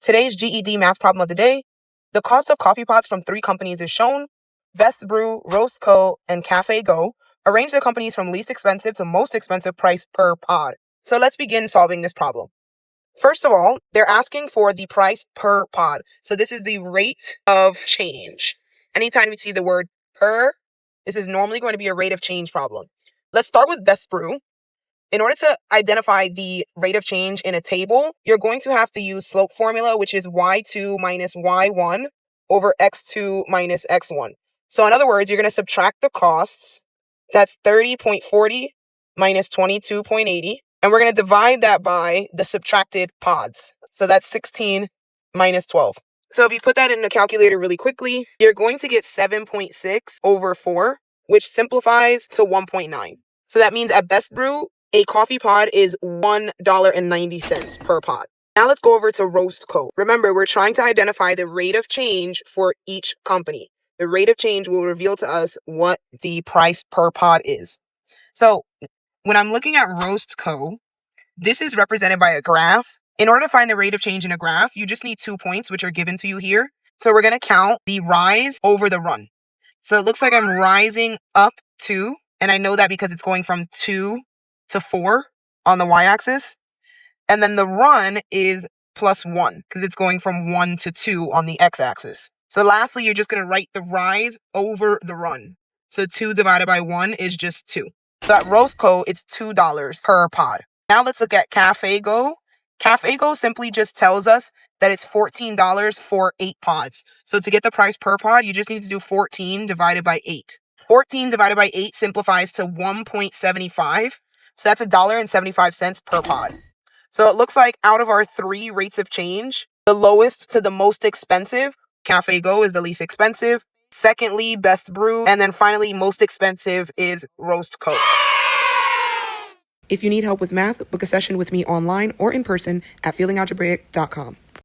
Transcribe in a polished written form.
Today's GED math problem of the day. The cost of coffee pods from 3 companies is shown. Best Brew, Roast Co., and Cafe Go. Arrange the companies from least expensive to most expensive price per pod. So let's begin solving this problem. First of all, they're asking for the price per pod. So this is the rate of change. Anytime you see the word per, this is normally going to be a rate of change problem. Let's start with Best Brew. In order to identify the rate of change in a table, you're going to have to use slope formula, which is y2 minus y1 over x2 minus x1. So in other words, you're going to subtract the costs. That's 30.40 minus 22.80. And we're going to divide that by the subtracted pods. So that's 16 minus 12. So if you put that in a calculator really quickly, you're going to get 7.6 over 4, which simplifies to 1.9. So that means at Best Brew, a coffee pod is $1.90 per pod. Now let's go over to Roast Co. Remember, we're trying to identify the rate of change for each company. The rate of change will reveal to us what the price per pod is. So when I'm looking at Roast Co., this is represented by a graph. In order to find the rate of change in a graph, you just need 2 points, which are given to you here. So we're going to count the rise over the run. So it looks like I'm rising up 2, and I know that because it's going from 2 to 4 on the y-axis. And then the run is plus 1 because it's going from 1 to 2 on the x-axis. So lastly, you're just going to write the rise over the run. So 2 divided by 1 is just 2. So at Roast Co., it's $2 per pod. Now let's look at Cafe Go. Cafe Go simply just tells us that it's $14 for 8 pods. So to get the price per pod, you just need to do 14 divided by 8. 14 divided by 8 simplifies to 1.75. So that's $1.75 per pod. So it looks like out of our 3 rates of change, the lowest to the most expensive, Cafe Go is the least expensive. Secondly, Best Brew. And then finally, most expensive is Roast Co. If you need help with math, book a session with me online or in person at feelingalgebraic.com.